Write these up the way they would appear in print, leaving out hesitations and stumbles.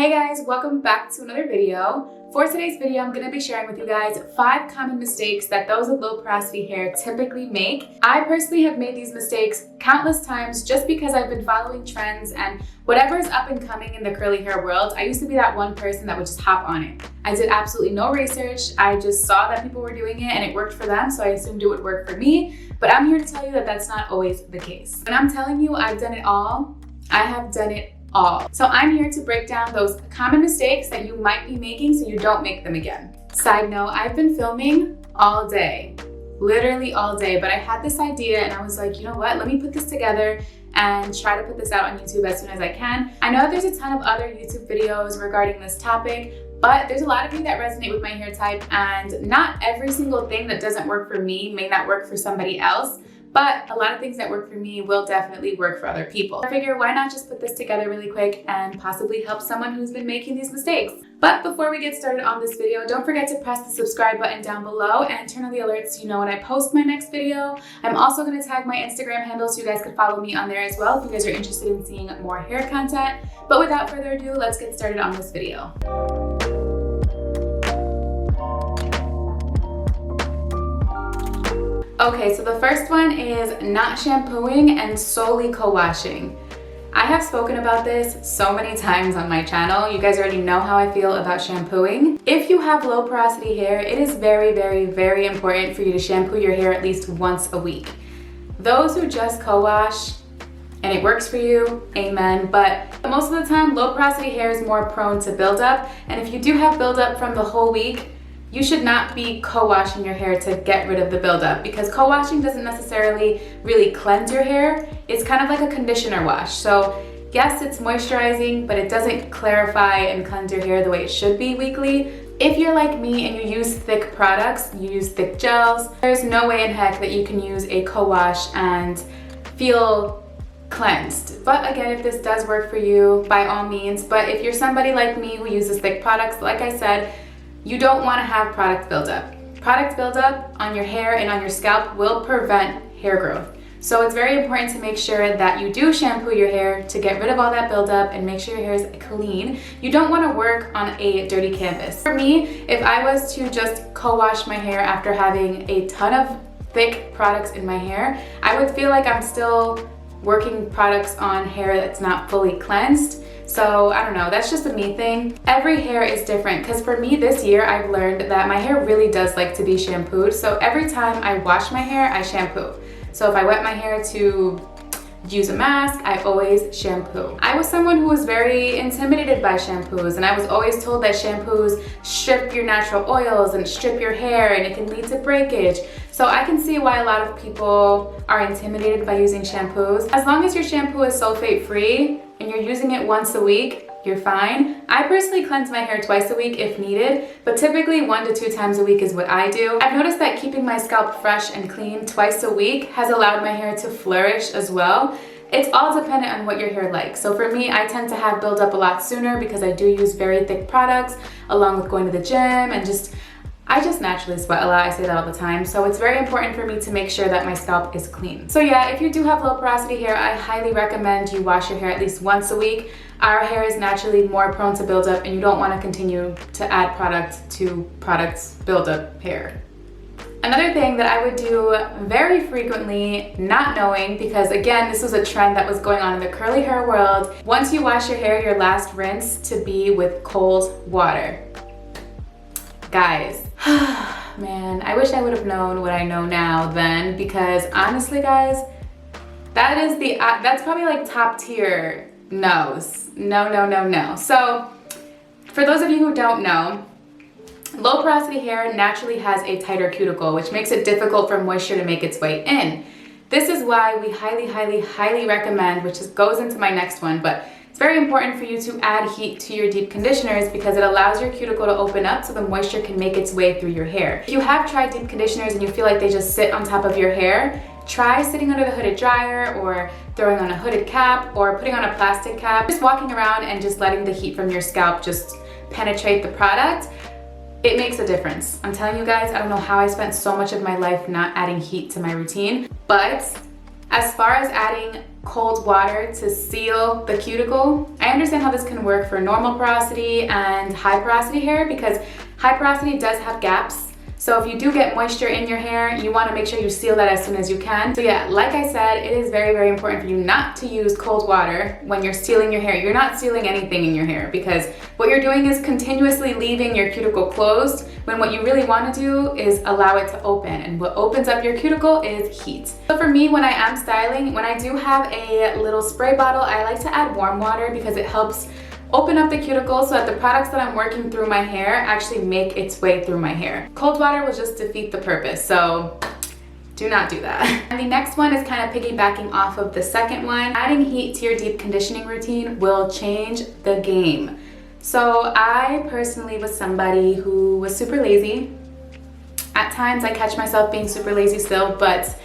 Hey guys, welcome back to another video. For today's video, I'm going to be sharing with you guys 5 common mistakes that those with low porosity hair typically make. I personally have made these mistakes countless times just because I've been following trends and whatever is up and coming in the curly hair world. I used to be that one person that would just hop on it. I did absolutely no research. I just saw that people were doing it and it worked for them, so I assumed it would work for me. But I'm here to tell you that that's not always the case. When I'm telling you I've done it all, I have done it all. So I'm here to break down those common mistakes that you might be making so you don't make them again. Side note, I've been filming all day, literally all day, but I had this idea and I was like, you know what, let me put this together and try to put this out on YouTube as soon as I can. I know there's a ton of other YouTube videos regarding this topic, but there's a lot of you that resonate with my hair type, and not every single thing that doesn't work for me may not work for somebody else. But a lot of things that work for me will definitely work for other people. I figure why not just put this together really quick and possibly help someone who's been making these mistakes. But before we get started on this video, don't forget to press the subscribe button down below and turn on the alerts so you know when I post my next video. I'm also going to tag my Instagram handle so you guys can follow me on there as well if you guys are interested in seeing more hair content. But without further ado, let's get started on this video. Okay, so the first one is not shampooing and solely co-washing. I have spoken about this so many times on my channel. You guys already know how I feel about shampooing. If you have low porosity hair, it is very, very, very important for you to shampoo your hair at least once a week. Those who just co-wash and it works for you, amen. But most of the time, low porosity hair is more prone to buildup. And if you do have buildup from the whole week, you should not be co-washing your hair to get rid of the buildup, because co-washing doesn't necessarily really cleanse your hair. It's kind of like a conditioner wash. So yes, it's moisturizing, but it doesn't clarify and cleanse your hair the way it should be weekly. If you're like me and you use thick products, you use thick gels, there's no way in heck that you can use a co-wash and feel cleansed. But again, if this does work for you, by all means. But if you're somebody like me who uses thick products, like I said, you don't want to have product buildup. Product buildup on your hair and on your scalp will prevent hair growth. So it's very important to make sure that you do shampoo your hair to get rid of all that buildup and make sure your hair is clean. You don't want to work on a dirty canvas. For me, if I was to just co-wash my hair after having a ton of thick products in my hair, I would feel like I'm still working products on hair that's not fully cleansed. So I don't know, that's just a me thing. Every hair is different, because for me this year I've learned that my hair really does like to be shampooed. So every time I wash my hair, I shampoo. So if I wet my hair to use a mask, I always shampoo. I was someone who was very intimidated by shampoos, and I was always told that shampoos strip your natural oils and strip your hair and it can lead to breakage. So I can see why a lot of people are intimidated by using shampoos. As long as your shampoo is sulfate free and you're using it once a week, you're fine. I personally cleanse my hair twice a week if needed, but typically 1 to 2 times a week is what I do. I've noticed that keeping my scalp fresh and clean twice a week has allowed my hair to flourish as well. It's all dependent on what your hair likes. So for me, I tend to have buildup a lot sooner because I do use very thick products along with going to the gym and I just naturally sweat a lot. I say that all the time. So it's very important for me to make sure that my scalp is clean. So yeah, if you do have low porosity hair, I highly recommend you wash your hair at least once a week. Our hair is naturally more prone to buildup and you don't want to continue to add product to products buildup hair. Another thing that I would do very frequently, not knowing, because again, this was a trend that was going on in the curly hair world. Once you wash your hair, your last rinse to be with cold water. Guys, man, I wish I would have known what I know now then, because honestly guys, that's probably like top tier no's. No. So for those of you who don't know, low porosity hair naturally has a tighter cuticle, which makes it difficult for moisture to make its way in. This is why we highly recommend, which goes into my next one, but it's very important for you to add heat to your deep conditioners because it allows your cuticle to open up so the moisture can make its way through your hair. If you have tried deep conditioners and you feel like they just sit on top of your hair, try sitting under the hooded dryer or throwing on a hooded cap or putting on a plastic cap. Just walking around and just letting the heat from your scalp just penetrate the product. It makes a difference. I'm telling you guys, I don't know how I spent so much of my life not adding heat to my routine, but As far as adding cold water to seal the cuticle, I understand how this can work for normal porosity and high porosity hair, because high porosity does have gaps. So if you do get moisture in your hair, you want to make sure you seal that as soon as you can. So yeah, like I said, it is very, very important for you not to use cold water when you're sealing your hair. You're not sealing anything in your hair, because what you're doing is continuously leaving your cuticle closed, when what you really want to do is allow it to open. And what opens up your cuticle is heat. So for me, when I am styling, when I do have a little spray bottle, I like to add warm water because it helps open up the cuticle so that the products that I'm working through my hair actually make its way through my hair. Cold water will just defeat the purpose, so do not do that. And the next one is kind of piggybacking off of the second one. Adding heat to your deep conditioning routine will change the game. So I personally was somebody who was super lazy. At times I catch myself being super lazy still, but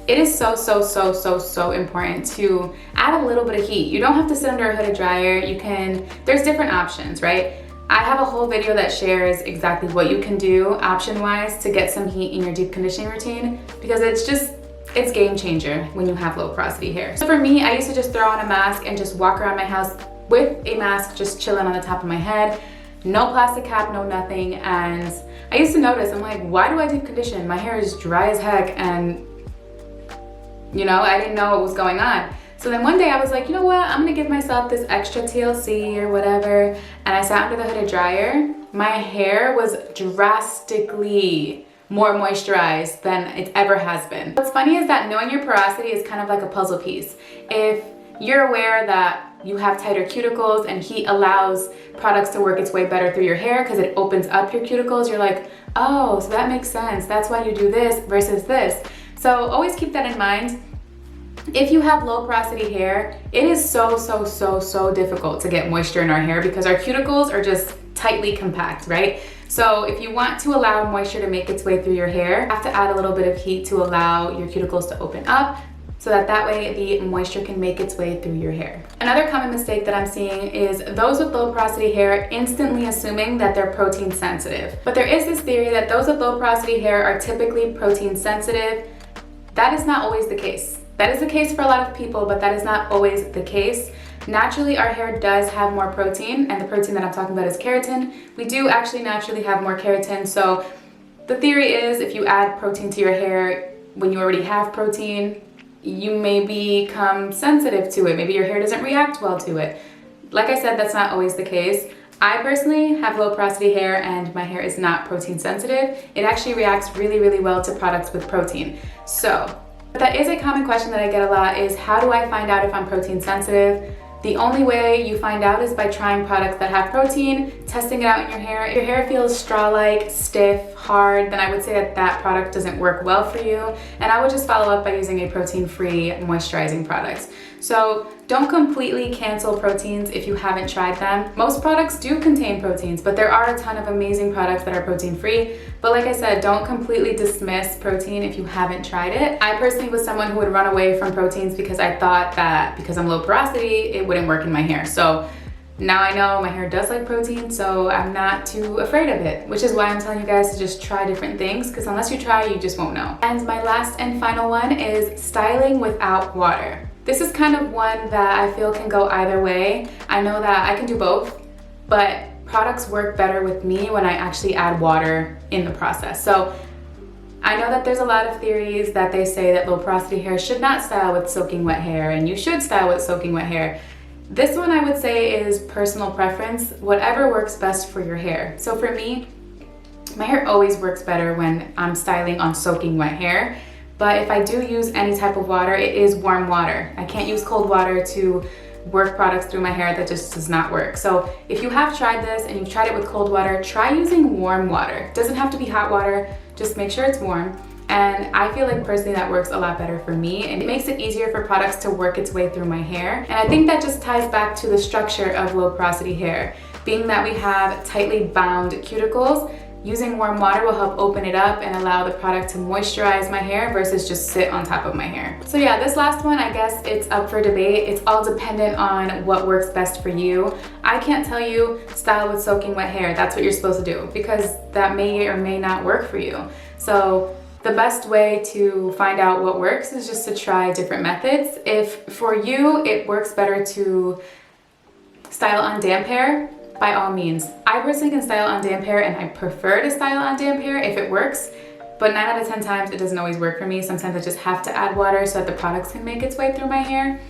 it is so important to add a little bit of heat. You don't have to sit under a hooded dryer. There's different options, right? I have a whole video that shares exactly what you can do option-wise to get some heat in your deep conditioning routine, because it's game changer when you have low porosity hair. So for me, I used to just throw on a mask and just walk around my house with a mask just chilling on the top of my head. No plastic cap, no nothing. And I used to notice, I'm like, why do I deep condition? My hair is dry as heck, and I didn't know what was going on. So then one day I was like, you know what? I'm gonna give myself this extra TLC or whatever. And I sat under the hooded dryer. My hair was drastically more moisturized than it ever has been. What's funny is that knowing your porosity is kind of like a puzzle piece. If you're aware that you have tighter cuticles and heat allows products to work its way better through your hair because it opens up your cuticles, you're like, oh, so that makes sense. That's why you do this versus this. So always keep that in mind. If you have low porosity hair, it is so difficult to get moisture in our hair because our cuticles are just tightly compact, right? So if you want to allow moisture to make its way through your hair, you have to add a little bit of heat to allow your cuticles to open up, so that way the moisture can make its way through your hair. Another common mistake that I'm seeing is those with low porosity hair instantly assuming that they're protein sensitive. But there is this theory that those with low porosity hair are typically protein sensitive. That is not always the case. That is the case for a lot of people, but that is not always the case. Naturally, our hair does have more protein, and the protein that I'm talking about is keratin. We do actually naturally have more keratin, so the theory is if you add protein to your hair when you already have protein, you may become sensitive to it. Maybe your hair doesn't react well to it. Like I said, that's not always the case. I personally have low porosity hair and my hair is not protein sensitive. It actually reacts really well to products with protein. So that is a common question that I get a lot, is how do I find out if I'm protein sensitive? The only way you find out is by trying products that have protein, testing it out in your hair. If your hair feels straw-like, stiff, hard, then I would say that that product doesn't work well for you. And I would just follow up by using a protein-free moisturizing product. So don't completely cancel proteins if you haven't tried them. Most products do contain proteins, but there are a ton of amazing products that are protein-free. But like I said, don't completely dismiss protein if you haven't tried it. I personally was someone who would run away from proteins because I thought that because I'm low porosity, it wouldn't work in my hair. So now I know my hair does like protein, so I'm not too afraid of it, which is why I'm telling you guys to just try different things, because unless you try, you just won't know. And my last and final one is styling without water. This is kind of one that I feel can go either way. I know that I can do both, but products work better with me when I actually add water in the process. So I know that there's a lot of theories that they say that low porosity hair should not style with soaking wet hair and you should style with soaking wet hair. This one I would say is personal preference, whatever works best for your hair. So for me, my hair always works better when I'm styling on soaking wet hair. But if I do use any type of water, it is warm water. I can't use cold water to work products through my hair. That just does not work. So if you have tried this and you've tried it with cold water, try using warm water. It doesn't have to be hot water, just make sure it's warm. And I feel like personally that works a lot better for me, and it makes it easier for products to work its way through my hair. And I think that just ties back to the structure of low porosity hair. Being that we have tightly bound cuticles, using warm water will help open it up and allow the product to moisturize my hair versus just sit on top of my hair. So yeah, this last one, I guess it's up for debate. It's all dependent on what works best for you. I can't tell you style with soaking wet hair. That's what you're supposed to do, because that may or may not work for you. So the best way to find out what works is just to try different methods. If for you it works better to style on damp hair, by all means. I personally can style on damp hair, and I prefer to style on damp hair if it works, but 9 out of 10 times it doesn't always work for me. Sometimes I just have to add water so that the products can make its way through my hair.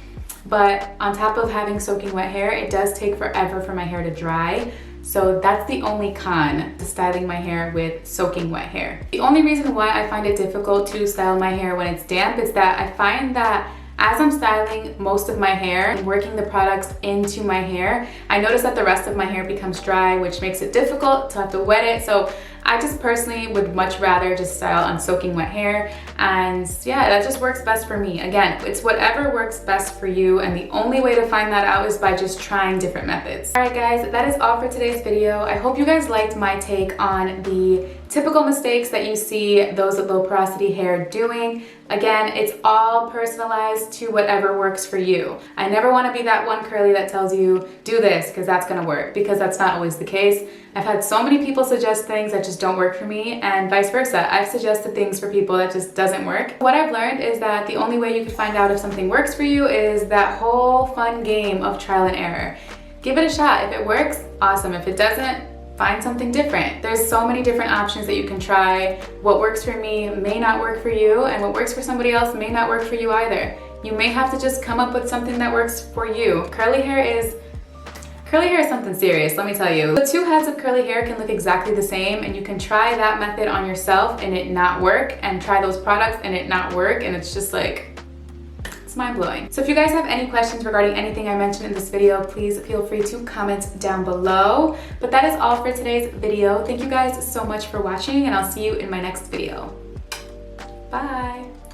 But on top of having soaking wet hair, it does take forever for my hair to dry. So that's the only con to styling my hair with soaking wet hair. The only reason why I find it difficult to style my hair when it's damp is that I find that as I'm styling most of my hair and working the products into my hair, I notice that the rest of my hair becomes dry, which makes it difficult to have to wet it. So I just personally would much rather just style on soaking wet hair, and yeah, that just works best for me. Again, it's whatever works best for you, and the only way to find that out is by just trying different methods. All right guys, that is all for today's video. I hope you guys liked my take on the typical mistakes that you see those with low porosity hair doing. Again, it's all personalized to whatever works for you. I never want to be that one curly that tells you do this because that's going to work, because that's not always the case. I've had so many people suggest things that just don't work for me, and vice versa. I've suggested things for people that just doesn't work. What I've learned is that the only way you can find out if something works for you is that whole fun game of trial and error. Give it a shot. If it works, awesome. If it doesn't, find something different. There's so many different options that you can try. What works for me may not work for you, and what works for somebody else may not work for you either. You may have to just come up with something that works for you. Curly hair is something serious, let me tell you. The two heads of curly hair can look exactly the same, and you can try that method on yourself and it not work, and try those products and it not work, and it's just like, it's mind-blowing. So if you guys have any questions regarding anything I mentioned in this video, please feel free to comment down below. But that is all for today's video. Thank you guys so much for watching, and I'll see you in my next video. Bye.